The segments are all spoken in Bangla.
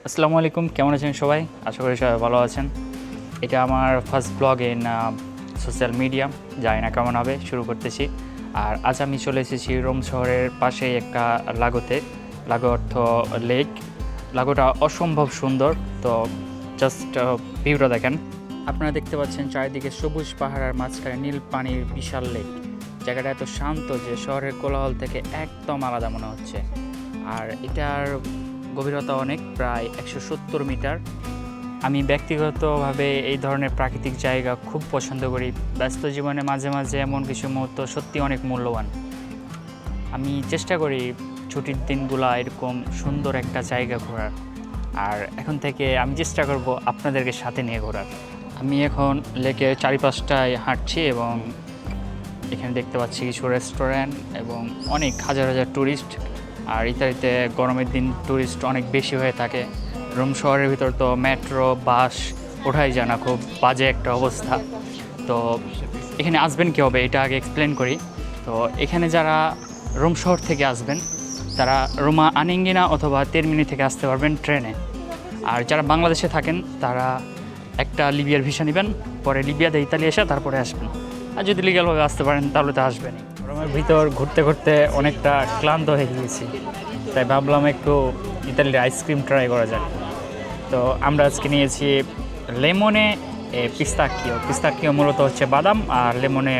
আসসালামু আলাইকুম, কেমন আছেন সবাই? আশা করি সবাই ভালো আছেন। এটা আমার first blog in social media, জানি না কেমন হবে, শুরু করতেছি। আর আজ আমি চলে এসেছি রোম শহরের পাশেই একটা লাগোতে। লাগো অর্থ লেক। লাগোটা অসম্ভব সুন্দর, তো জাস্ট ভিউটা দেখেন। আপনারা দেখতে পাচ্ছেন চারিদিকে সবুজ পাহাড়ের মাঝখানে নীল পানির বিশাল লেক। জায়গাটা এত শান্ত যে শহরের কোলাহল থেকে একদম আলাদা মনে হচ্ছে। আর এটার গভীরতা অনেক, প্রায় 170 মিটার। আমি ব্যক্তিগতভাবে এই ধরনের প্রাকৃতিক জায়গা খুব পছন্দ করি। ব্যস্ত জীবনে মাঝে মাঝে এমন কিছু মুহূর্ত সত্যি অনেক মূল্যবান। আমি চেষ্টা করি ছুটির দিনগুলো এরকম সুন্দর একটা জায়গা ঘোরার। আর এখন থেকে আমি চেষ্টা করব আপনাদেরকে সাথে নিয়ে ঘোরার। আমি এখন লেকের চারিপাশটায় হাঁটছি এবং এখানে দেখতে পাচ্ছি কিছু রেস্টুরেন্ট এবং অনেক হাজার হাজার ট্যুরিস্ট। আর ইতালিতে গরমের দিন ট্যুরিস্ট অনেক বেশি হয়ে থাকে। রোম শহরের ভিতর তো মেট্রো বাস ওঠাই যায় না, খুব বাজে একটা অবস্থা। তো এখানে আসবেন কী হবে এটা আগে এক্সপ্লেন করি। তো এখানে যারা রোম শহর থেকে আসবেন তারা রোমা আনিঙ্গিনা অথবা তেরমিনি থেকে আসতে পারবেন ট্রেনে। আর যারা বাংলাদেশে থাকেন তারা একটা লিবিয়ার ভিসা নেবেন, পরে লিবিয়াতে ইতালি এসে তারপরে আসবেন। আর যদি লিগ্যালভাবে আসতে পারেন তাহলে তো আসবেনই। রোমের ভিতর ঘুরতে ঘুরতে অনেকটা ক্লান্ত হয়ে গিয়েছি, তাই ভাবলাম একটু ইতালির আইসক্রিম ট্রাই করা যাক। তো আমরা আজকে নিয়েছি লেমনে পিস্তাকিও মূলত হচ্ছে বাদাম, আর লেমনে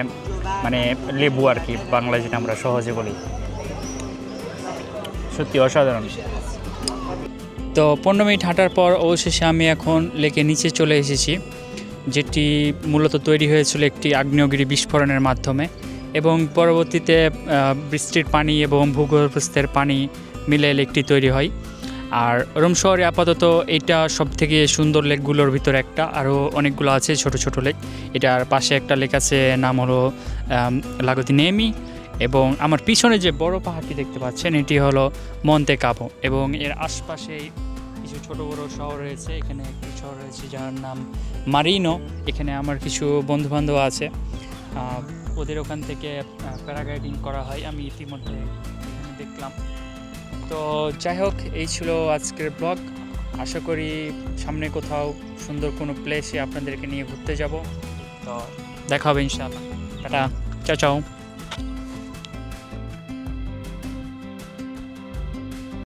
মানে লেবু আর কি, বাংলা যেটা আমরা সহজে বলি। সত্যি অসাধারণ। তো 15 মিনিট হাঁটার পর অবশেষে আমি এখন লেকের নিচে চলে এসেছি, যেটি মূলত তৈরি হয়েছিল একটি আগ্নেয়গিরি বিস্ফোরণের মাধ্যমে এবং পরবর্তীতে বৃষ্টির পানি এবং ভূগর্ভস্থের পানি মিলে লেকটি তৈরি হয়। আর রোম শহরে আপাতত এটা সবথেকে সুন্দর লেকগুলোর ভিতরে একটা, আরও অনেকগুলো আছে ছোট ছোট লেক। এটার পাশে একটা লেক আছে, নাম হলো লাগো দি নেমি। এবং আমার পিছনে যে বড় পাহাড়টি দেখতে পাচ্ছেন এটি হলো মন্তে কাপো, এবং এর আশপাশেই কিছু ছোট বড় শহর রয়েছে। এখানে একটি শহর রয়েছে যার নাম মারিনো। এখানে আমার কিছু বন্ধুবান্ধব আছে, ওদের ওখান থেকে প্যারাগ্লাইডিং করা হয়, আমি ইতিমধ্যে এখানে দেখলাম। তো যাই হোক, এই ছিল আজকের ব্লগ। আশা করি সামনে কোথাও সুন্দর কোনো প্লেসে আপনাদেরকে নিয়ে ঘুরতে যাব। তো দেখা হবে ইনশাআল্লাহ। টাটা, চাও চাও।